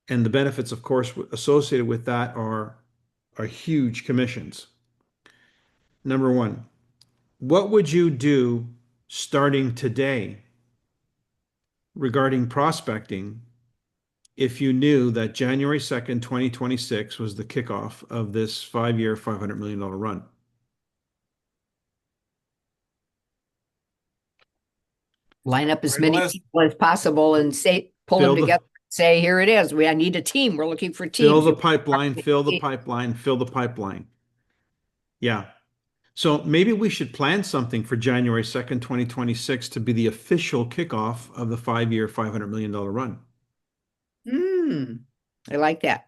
And the benefits, of course, associated with that are huge commissions. Number one, what would you do starting today regarding prospecting if you knew that January 2nd, 2026 was the kickoff of this 5-year, $500 million run? Line up as Right, many Les? people as possible and pull Fill them the- together. Say, here it is. I need a team. We're looking for Fill teams. the pipeline, fill the pipeline, fill the pipeline. Yeah. So maybe we should plan something for January 2nd, 2026 to be the official kickoff of the 5-year, $500 million run. I like that.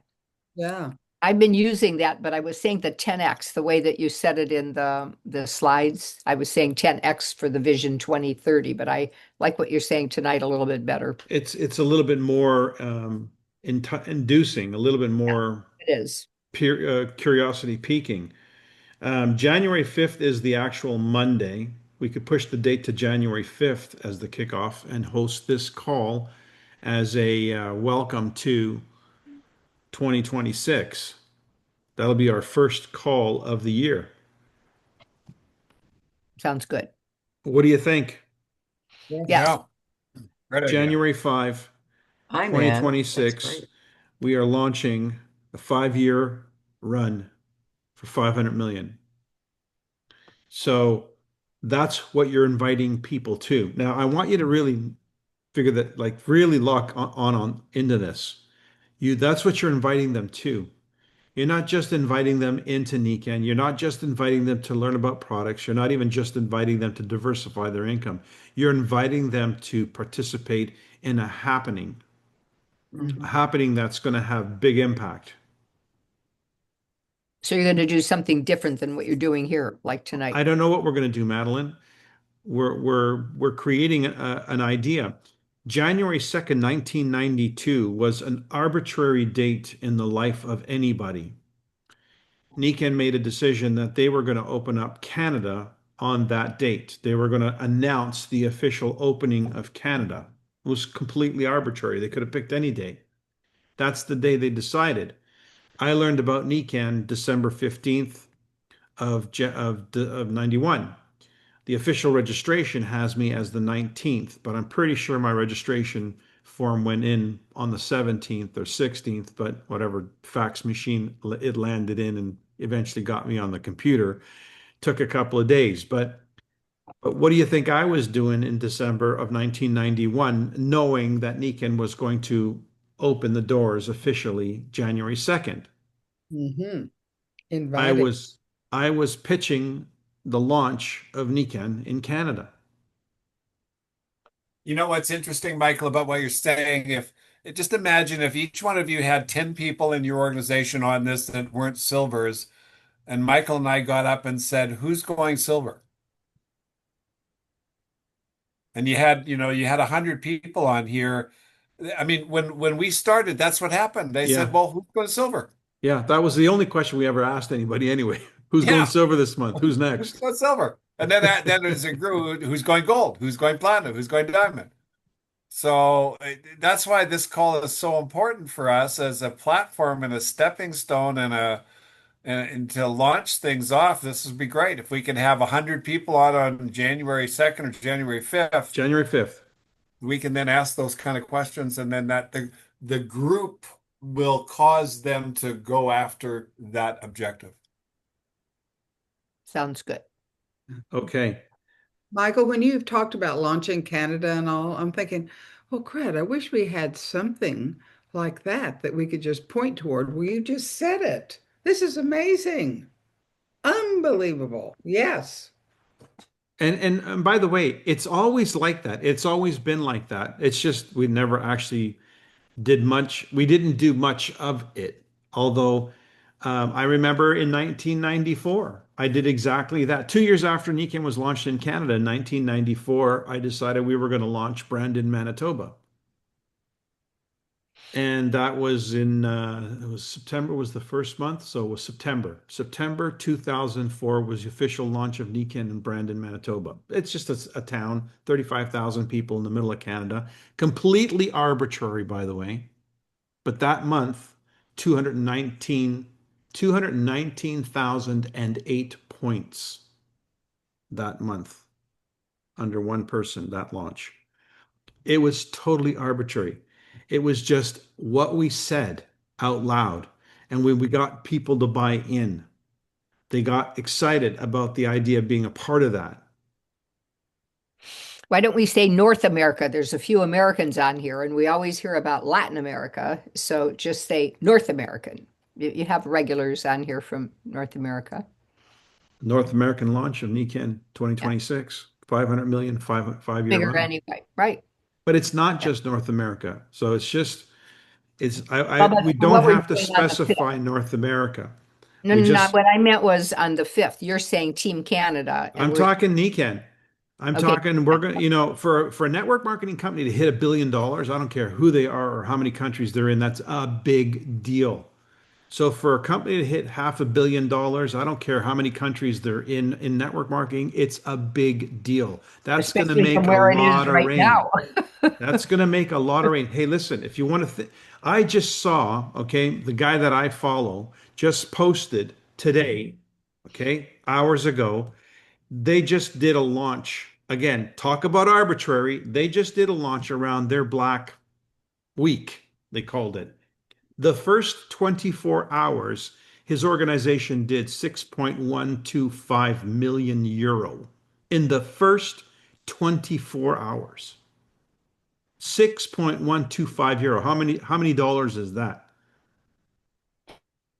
Yeah. I've been using that, but I was saying the 10x, the way that you said it in the slides. I was saying 10x for the Vision 2030, but I like what you're saying tonight a little bit better. It's a little bit more inducing, a little bit more It is. curiosity piquing. January 5th is the actual Monday. We could push the date to January 5th as the kickoff and host this call as a welcome to 2026. That'll be our first call of the year. Sounds good. What do you think? Yes. Yeah. Great idea. January 5, I'm in. 2026, That's great. we are launching a 5-year run for 500 million. So that's what you're inviting people to. Now, I want you to really figure that, like, really lock on into this. That's what you're inviting them to. You're not just inviting them into NECANN. You're not just inviting them to learn about products. You're not even just inviting them to diversify their income. You're inviting them to participate in a happening that's going to have big impact. So you're going to do something different than what you're doing here, like tonight. I don't know what we're going to do, Madeline. We're creating an idea. January 2nd, 1992 was an arbitrary date in the life of anybody. NECANN made a decision that they were going to open up Canada on that date. They were going to announce the official opening of Canada. It was completely arbitrary. They could have picked any day. That's the day they decided. I learned about NECANN December 15th of 91. The official registration has me as the 19th, but I'm pretty sure my registration form went in on the 17th or 16th, but whatever fax machine it landed in and eventually got me on the computer. Took a couple of days. But what do you think I was doing in December of 1991, knowing that NECANN was going to open the doors officially January 2nd? Invited. I was pitching the launch of NECANN in Canada. You know what's interesting, Michael, about what you're saying? Just imagine if each one of you had 10 people in your organization on this that weren't silvers, and Michael and I got up and said, "Who's going silver?" And you had 100 people on here. I mean, when we started, that's what happened. They Yeah. said, "Well, who's going silver?" Yeah, that was the only question we ever asked anybody anyway. Who's Yeah. going silver this month? Who's Who's next? going silver? And then as it grew, who's going gold? Who's going platinum? Who's going diamond? So that's why this call is so important for us as a platform and a stepping stone and to launch things off. This would be great if we can have 100 people on January 2nd or January 5th. January 5th. We can then ask those kind of questions, and then the group will cause them to go after that objective. Sounds good. Okay. Michael, when you've talked about launching Canada and all, I'm thinking, well, crud, I wish we had something like that we could just point toward. Well, you just said it. This is amazing. Unbelievable. Yes. And by the way, it's always like that. It's always been like that. It's just we never actually did much. We didn't do much of it. Although I remember in 1994, I did exactly that. 2 years after NECANN was launched in Canada in 1994, I decided we were going to launch Brandon, Manitoba. And that was in it was September was the first month, so it was September. September 2004 was the official launch of Niken in Brandon, Manitoba. It's just a town, 35,000 people in the middle of Canada. Completely arbitrary, by the way. But that month, 219,008 points that month under one person, that launch. It was totally arbitrary. It was just what we said out loud. And when we got people to buy in, they got excited about the idea of being a part of that. Why don't we say North America? There's a few Americans on here, and we always hear about Latin America. So just say North American. You have regulars on here from North America. North American launch of Niken 2026, 500 million, 5 year Bigger run. anyway, right? But it's not just North America. So it's just, we don't what we're have to doing on the specify North America. No, We no, just- what I meant was on the 5th. You're saying Team Canada. and I'm we're- talking Niken. I'm Okay. talking, we're going to, for a network marketing company to hit $1 billion, I don't care who they are or how many countries they're in, that's a big deal. So for a company to hit $500 million, I don't care how many countries they're in network marketing, it's a big deal. That's going to especially make from a where it is lot of right rain. now. That's going to make a lot of rain. Hey, listen, if you want to, I just saw, okay, the guy that I follow just posted today, okay, hours ago, they just did a launch. Again, talk about arbitrary. They just did a launch around their Black Week, they called it. The first 24 hours, his organization did 6.125 million euro in the first 24 hours. 6.125 euro. How many dollars is that?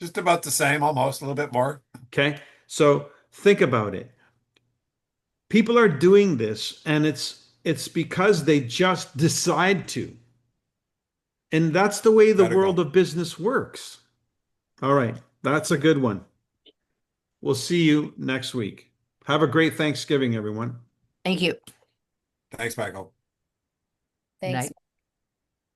Just about the same, almost a little bit more. Okay. So think about it. People are doing this and it's because they just decide to. And that's the way the Gotta world go. of business works. All right. That's a good one. We'll see you next week. Have a great Thanksgiving, everyone. Thank you. Thanks, Michael. Thanks.